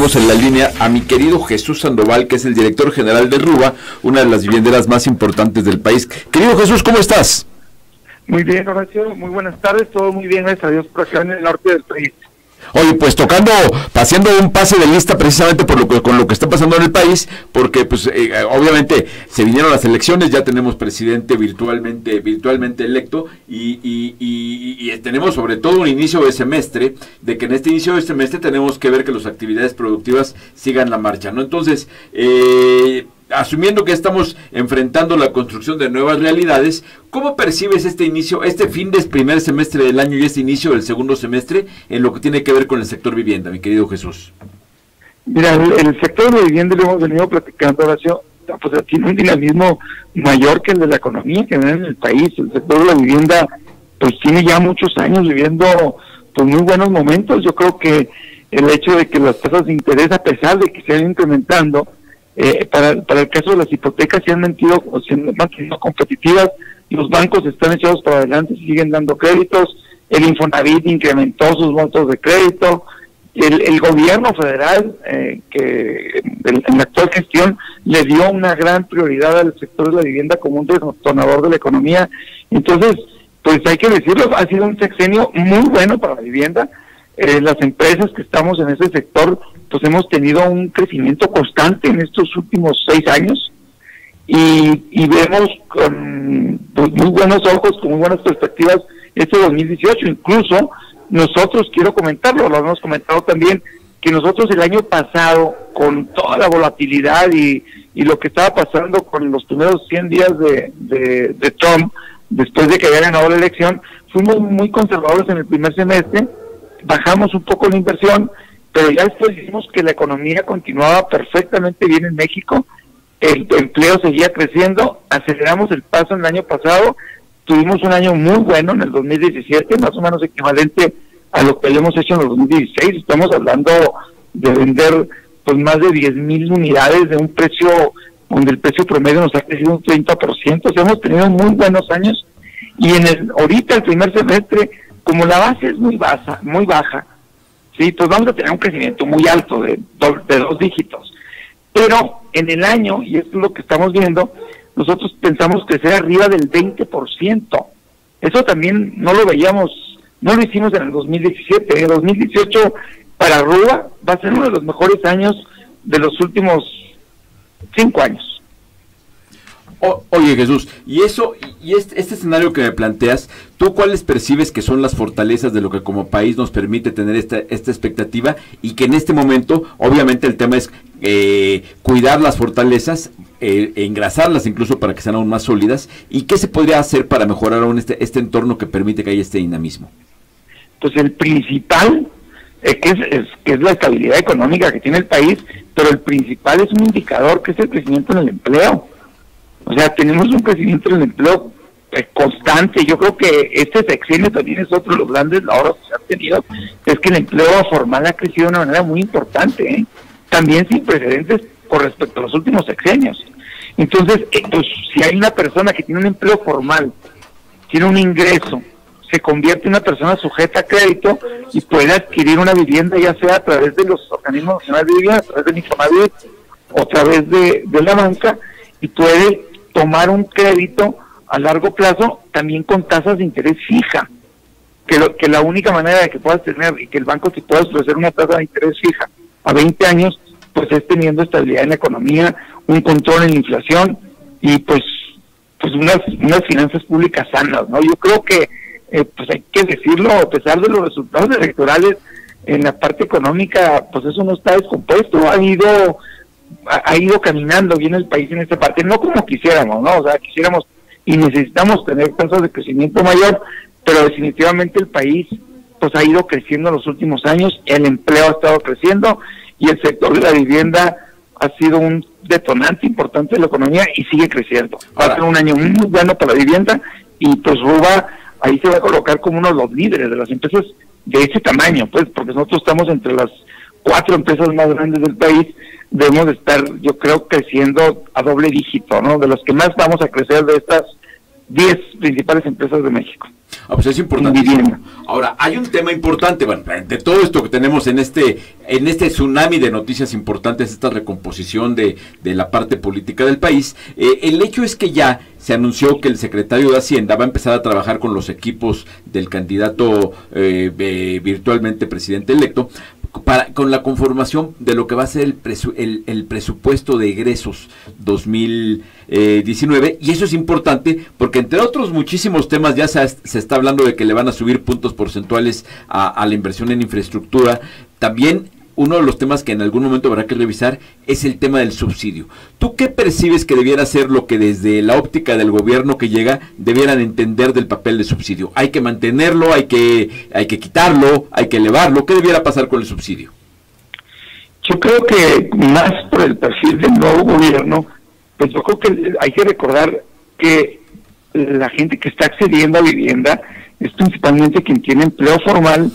tenemos en la línea a mi querido Jesús Sandoval, que es el director general de RUBA, una de las vivienderas más importantes del país. Querido Jesús, ¿cómo estás? Muy bien, Horacio, muy buenas tardes, todo muy bien, gracias a Dios, por acá en el norte del país. Oye, pues paseando un pase de lista precisamente con lo que está pasando en el país, porque pues obviamente se vinieron las elecciones, ya tenemos presidente virtualmente electo y tenemos sobre todo un inicio de semestre, de que en este inicio de semestre tenemos que ver que las actividades productivas sigan la marcha, ¿no? Entonces, asumiendo que estamos enfrentando la construcción de nuevas realidades, ¿cómo percibes este inicio, este fin del primer semestre del año y este inicio del segundo semestre en lo que tiene que ver con el sector vivienda, mi querido Jesús? Mira, el sector de vivienda, lo hemos venido platicando, Horacio, pues tiene un dinamismo mayor que el de la economía que hay en el país. El sector de la vivienda pues tiene ya muchos años viviendo pues muy buenos momentos. Yo creo que el hecho de que las tasas de interés, a pesar de que se han incrementando, para el caso de las hipotecas se han mantenido competitivas, los bancos están echados para adelante, siguen dando créditos, el Infonavit incrementó sus montos de crédito, el gobierno federal, que en la actual gestión le dio una gran prioridad al sector de la vivienda como un detonador de la economía. Entonces, pues hay que decirlo, ha sido un sexenio muy bueno para la vivienda. Las empresas que estamos en ese sector pues hemos tenido un crecimiento constante en estos últimos 6 años y vemos con pues, muy buenos ojos, con muy buenas perspectivas este 2018. Incluso nosotros, quiero comentarlo, lo hemos comentado también, que nosotros el año pasado, con toda la volatilidad y lo que estaba pasando con los primeros 100 días de Trump, después de que había ganado la elección, fuimos muy conservadores en el primer semestre, bajamos un poco la inversión, pero ya después vimos que la economía continuaba perfectamente bien en México, el empleo seguía creciendo, aceleramos el paso en el año pasado, tuvimos un año muy bueno en el 2017, más o menos equivalente a lo que habíamos hecho en el 2016, estamos hablando de vender pues más de 10,000 unidades de un precio, donde el precio promedio nos ha crecido un 30%, o sea, hemos tenido muy buenos años, y ahorita el primer semestre, como la base es muy baja, sí, pues vamos a tener un crecimiento muy alto de 2 dígitos. Pero en el año, y esto es lo que estamos viendo, nosotros pensamos crecer arriba del 20%. Eso también no lo hicimos en el 2017. En el 2018 para RUBA va a ser uno de los mejores años de los últimos 5 años. Oye, Jesús, y este escenario que me planteas, ¿tú cuáles percibes que son las fortalezas de lo que como país nos permite tener esta expectativa? Y que en este momento, obviamente el tema es cuidar las fortalezas, engrasarlas incluso para que sean aún más sólidas. ¿Y qué se podría hacer para mejorar aún este entorno que permite que haya este dinamismo? Pues el principal, que es la estabilidad económica que tiene el país, pero el principal es un indicador que es el crecimiento en el empleo. O sea, tenemos un crecimiento en el empleo constante. Yo creo que este sexenio también es otro de los grandes logros que se han tenido, es que el empleo formal ha crecido de una manera muy importante, también sin precedentes con respecto a los últimos sexenios. Entonces, pues, si hay una persona que tiene un empleo formal, tiene un ingreso, se convierte en una persona sujeta a crédito y puede adquirir una vivienda, ya sea a través de los organismos nacionales de vivienda, a través del Infonavit o a través de la banca, y puede tomar un crédito a largo plazo también con tasas de interés fija, que la única manera de que puedas tener y que el banco te pueda ofrecer una tasa de interés fija a 20 años, pues es teniendo estabilidad en la economía, un control en la inflación y pues unas finanzas públicas sanas, ¿no? Yo creo que pues hay que decirlo, a pesar de los resultados electorales en la parte económica, pues eso no está descompuesto, ha ido caminando bien el país en esta parte, no como quisiéramos, ¿no? O sea, quisiéramos y necesitamos tener tasas de crecimiento mayor, pero definitivamente el país pues ha ido creciendo en los últimos años, el empleo ha estado creciendo y el sector de la vivienda ha sido un detonante importante de la economía y sigue creciendo. Va a ser un año muy bueno para la vivienda y pues RUBA ahí se va a colocar como uno de los líderes de las empresas de ese tamaño, pues porque nosotros estamos entre las 4 empresas más grandes del país, debemos de estar, yo creo, creciendo a doble dígito, ¿no? De los que más vamos a crecer de 10 principales empresas de México. Pues es importantísimo. Ahora, hay un tema importante, bueno, de todo esto que tenemos en este tsunami de noticias importantes, esta recomposición de la parte política del país, el hecho es que ya se anunció que el secretario de Hacienda va a empezar a trabajar con los equipos del candidato virtualmente presidente electo, con la conformación de lo que va a ser el presupuesto de egresos 2019, y eso es importante porque entre otros muchísimos temas ya se está hablando de que le van a subir puntos porcentuales a la inversión en infraestructura. También uno de los temas que en algún momento habrá que revisar es el tema del subsidio. ¿Tú qué percibes que debiera ser lo que desde la óptica del gobierno que llega debieran entender del papel de subsidio? ¿Hay que mantenerlo, hay que quitarlo, hay que elevarlo? ¿Qué debiera pasar con el subsidio? Yo creo que más por el perfil del nuevo gobierno, pues yo creo que hay que recordar que la gente que está accediendo a vivienda es principalmente quien tiene empleo formal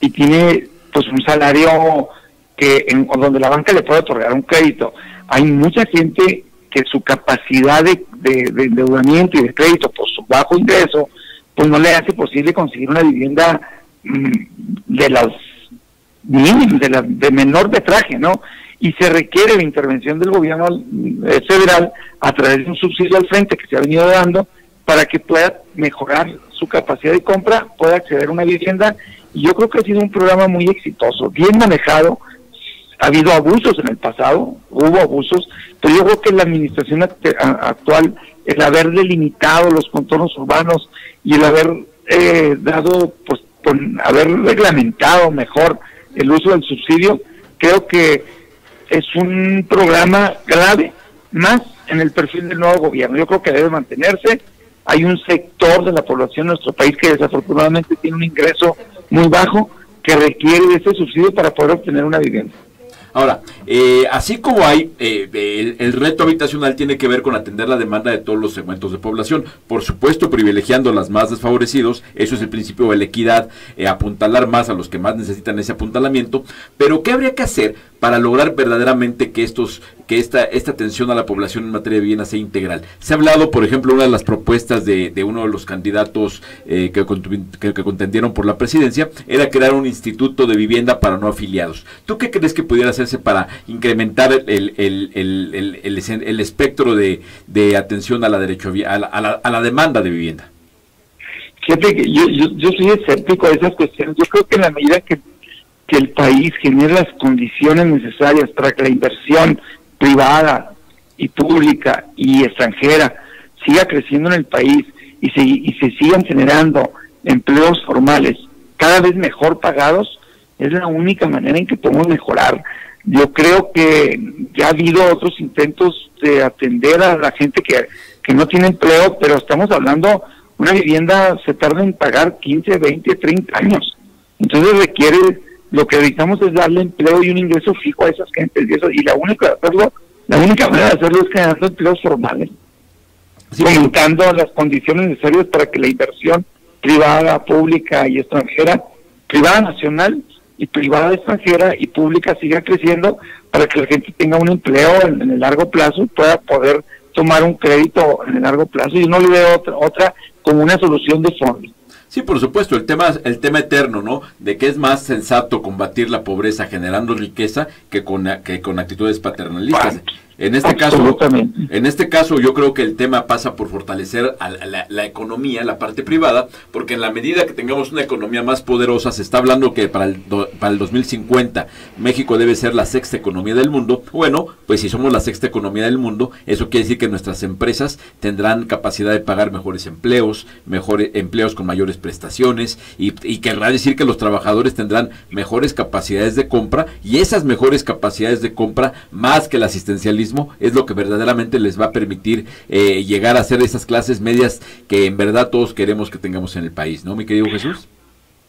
y tiene pues un salario donde la banca le puede otorgar un crédito. Hay mucha gente que su capacidad de endeudamiento y de crédito por su bajo ingreso, pues no le hace posible conseguir una vivienda de las mínimas, de menor metraje, ¿no? Y se requiere la intervención del gobierno federal a través de un subsidio al frente que se ha venido dando para que pueda mejorar su capacidad de compra, pueda acceder a una vivienda. Y yo creo que ha sido un programa muy exitoso, bien manejado. Ha habido abusos en el pasado, hubo abusos, pero yo creo que la administración actual, el haber delimitado los contornos urbanos y el haber haber reglamentado mejor el uso del subsidio, creo que es un programa clave, más en el perfil del nuevo gobierno. Yo creo que debe mantenerse. Hay un sector de la población de nuestro país que desafortunadamente tiene un ingreso muy bajo, que requiere de ese subsidio para poder obtener una vivienda. Ahora, así como hay, el reto habitacional tiene que ver con atender la demanda de todos los segmentos de población, por supuesto privilegiando a los más desfavorecidos, eso es el principio de la equidad, apuntalar más a los que más necesitan ese apuntalamiento, pero ¿qué habría que hacer para lograr verdaderamente que esta atención a la población en materia de vivienda sea integral? Se ha hablado, por ejemplo, una de las propuestas de uno de los candidatos que contendieron por la presidencia, era crear un instituto de vivienda para no afiliados. ¿Tú qué crees que pudiera hacerse para incrementar el espectro de atención a la a la demanda de vivienda? Fíjate que yo soy escéptico a esas cuestiones. Yo creo que en la medida que el país genere las condiciones necesarias para que la inversión privada y pública y extranjera siga creciendo en el país y se sigan generando empleos formales cada vez mejor pagados, es la única manera en que podemos mejorar. Yo creo que ya ha habido otros intentos de atender a la gente que no tiene empleo, pero estamos hablando, una vivienda se tarda en pagar 15, 20, 30 años. Entonces lo que necesitamos es darle empleo y un ingreso fijo a esas gentes, y la única manera de hacerlo es generando empleos formales, aumentando las condiciones necesarias para que la inversión privada, pública y extranjera, privada nacional y privada extranjera y pública siga creciendo, para que la gente tenga un empleo en el largo plazo y pueda poder tomar un crédito en el largo plazo. Y no le veo otra como una solución de fondo. Sí, por supuesto, el tema eterno, ¿no? De que es más sensato combatir la pobreza generando riqueza que con actitudes paternalistas. En este caso yo creo que el tema pasa por fortalecer a la economía, la parte privada, porque en la medida que tengamos una economía más poderosa, se está hablando que para el 2050 México debe ser la sexta economía del mundo. Bueno, pues si somos la sexta economía del mundo, eso quiere decir que nuestras empresas tendrán capacidad de pagar mejores empleos con mayores prestaciones, y querrá decir que los trabajadores tendrán mejores capacidades de compra, y esas mejores capacidades de compra, más que el asistencialismo, es lo que verdaderamente les va a permitir llegar a ser esas clases medias que en verdad todos queremos que tengamos en el país, ¿no, mi querido Jesús?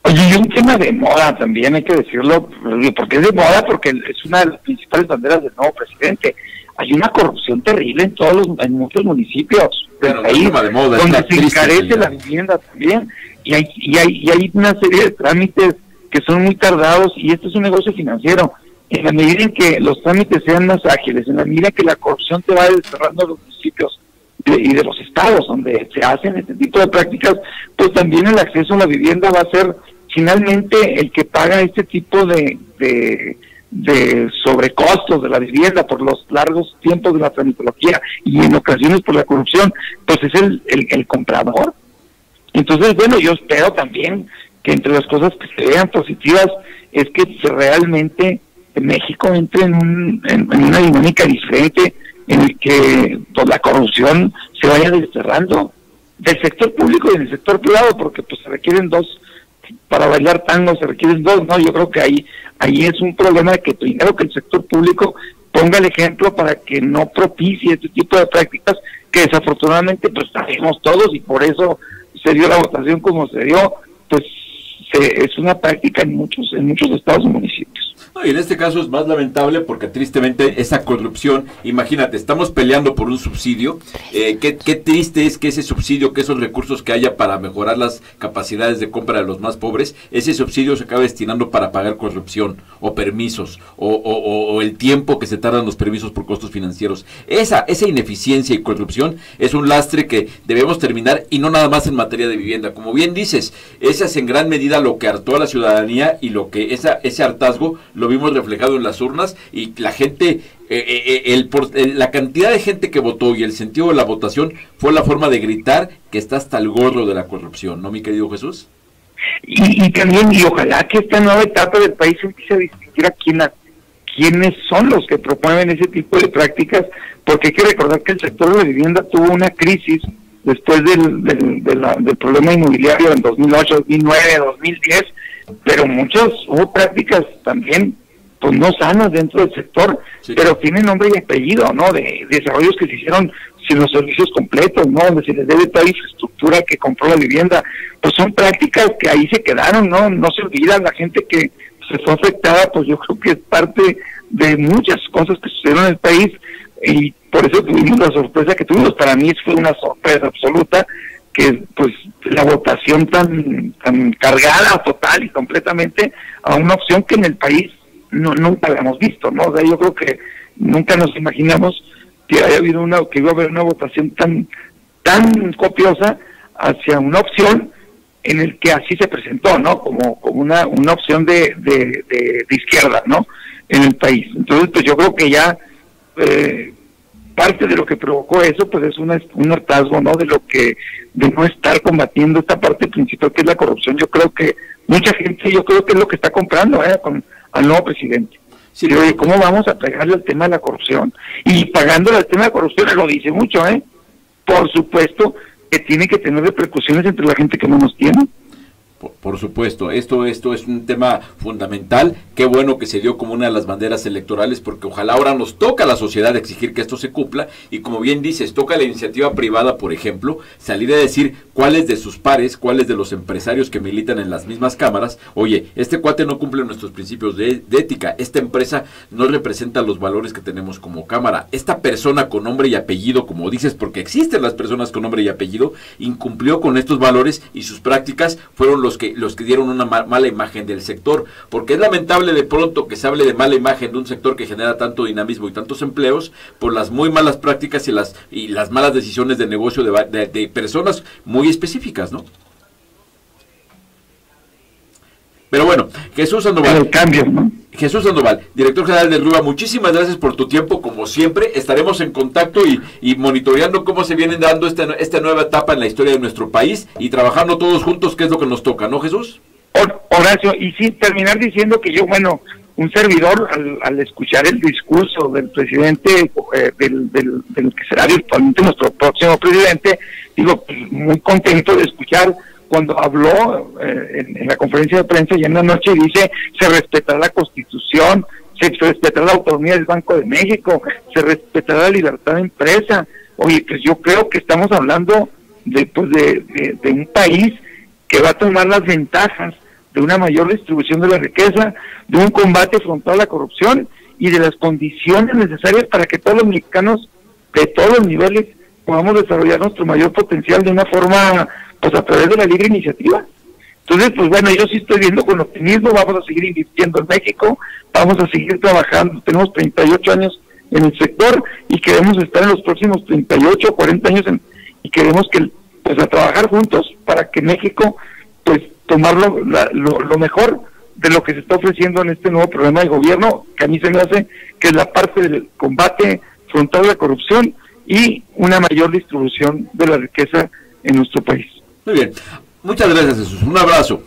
Oye, y un tema de moda también, hay que decirlo, porque es de moda, porque es una de las principales banderas del nuevo presidente. Hay una corrupción terrible en muchos municipios del país, donde se encarece la vivienda también, y hay una serie de trámites que son muy tardados, y esto es un negocio financiero. En la medida en que los trámites sean más ágiles, en la medida que la corrupción te va desterrando a los municipios y de los estados donde se hacen este tipo de prácticas, pues también el acceso a la vivienda va a ser finalmente el que paga este tipo de sobrecostos de la vivienda por los largos tiempos de la tramitología y en ocasiones por la corrupción, pues es el comprador. Entonces, bueno, yo espero también que entre las cosas que se vean positivas es que realmente México entre en una dinámica diferente en el que pues, la corrupción se vaya desterrando del sector público y del sector privado, porque pues se requieren dos, para bailar tango se requieren dos, ¿no? Yo creo que ahí es un problema de que primero que el sector público ponga el ejemplo para que no propicie este tipo de prácticas que desafortunadamente pues sabemos todos y por eso se dio la votación como se dio, pues es una práctica en muchos estados y municipios. No, y en este caso es más lamentable porque tristemente esa corrupción, imagínate, estamos peleando por un subsidio, qué triste es que ese subsidio, que esos recursos que haya para mejorar las capacidades de compra de los más pobres, ese subsidio se acaba destinando para pagar corrupción o permisos o el tiempo que se tardan los permisos por costos financieros. Esa ineficiencia y corrupción es un lastre que debemos terminar y no nada más en materia de vivienda. Como bien dices, esa es en gran medida lo que hartó a la ciudadanía y lo que ese hartazgo lo vimos reflejado en las urnas y la gente, la cantidad de gente que votó y el sentido de la votación fue la forma de gritar que está hasta el gorro de la corrupción, ¿no, mi querido Jesús? Y también, y ojalá que esta nueva etapa del país empiece a distinguir a quiénes son los que promueven ese tipo de prácticas, porque hay que recordar que el sector de la vivienda tuvo una crisis después del problema inmobiliario en 2008, 2009, 2010, pero hubo prácticas también pues no sanas dentro del sector, sí, pero tienen nombre y apellido, ¿no? De desarrollos que se hicieron sin los servicios completos, ¿no? Donde se les debe toda la infraestructura que compró la vivienda, pues son prácticas que ahí se quedaron, ¿no? No se olvida la gente que se fue afectada, pues yo creo que es parte de muchas cosas que sucedieron en el país y por eso tuvimos la sorpresa que tuvimos. Para mí fue una sorpresa absoluta que pues la votación tan cargada total y completamente a una opción que en el país nunca habíamos visto, ¿no? O sea, yo creo que nunca nos imaginamos que que iba a haber una votación tan copiosa hacia una opción en el que así se presentó, ¿no? Como una opción de izquierda, ¿no? En el país. Entonces, pues yo creo que ya parte de lo que provocó eso, pues es un hartazgo, ¿no? De no estar combatiendo esta parte principal que es la corrupción. Yo creo que mucha gente, es lo que está comprando, al nuevo presidente. Sí, pero ¿cómo vamos a pegarle al tema de la corrupción? Y pagándole al tema de la corrupción, lo dice mucho, por supuesto que tiene que tener repercusiones entre la gente que no nos tiene. Por supuesto, esto es un tema fundamental. Qué bueno que se dio como una de las banderas electorales, porque ojalá ahora nos toca a la sociedad exigir que esto se cumpla, y como bien dices, toca a la iniciativa privada, por ejemplo, salir a decir cuáles de sus pares, cuáles de los empresarios que militan en las mismas cámaras, oye, este cuate no cumple nuestros principios de ética, esta empresa no representa los valores que tenemos como cámara, esta persona con nombre y apellido, como dices, porque existen las personas con nombre y apellido, incumplió con estos valores y sus prácticas fueron los que dieron una mala imagen del sector, porque es lamentable de pronto que se hable de mala imagen de un sector que genera tanto dinamismo y tantos empleos por las muy malas prácticas y las malas decisiones de negocio de personas muy específicas, ¿no? Pero bueno, Jesús Sandoval. El cambio, ¿no? Jesús Sandoval, director general de RUA, muchísimas gracias por tu tiempo, como siempre. Estaremos en contacto y monitoreando cómo se vienen dando esta nueva etapa en la historia de nuestro país y trabajando todos juntos, que es lo que nos toca, ¿no, Jesús? Horacio, y sí, terminar diciendo que yo, un servidor, al escuchar el discurso del presidente, del que será virtualmente nuestro próximo presidente, digo, muy contento de escuchar cuando habló en la conferencia de prensa y en la noche dice, se respetará la Constitución, se respetará la autonomía del Banco de México, se respetará la libertad de empresa. Oye, pues yo creo que estamos hablando de un país que va a tomar las ventajas de una mayor distribución de la riqueza, de un combate frontal a la corrupción y de las condiciones necesarias para que todos los mexicanos de todos los niveles podamos desarrollar nuestro mayor potencial de una forma, pues a través de la libre iniciativa. Entonces, pues bueno, yo sí estoy viendo con optimismo, vamos a seguir invirtiendo en México, vamos a seguir trabajando, tenemos 38 años en el sector y queremos estar en los próximos 38 o 40 años y queremos que pues a trabajar juntos para que México pues tomar lo mejor de lo que se está ofreciendo en este nuevo programa de gobierno, que a mí se me hace que es la parte del combate frontal a la corrupción y una mayor distribución de la riqueza en nuestro país. Muy bien, muchas gracias, Jesús, un abrazo.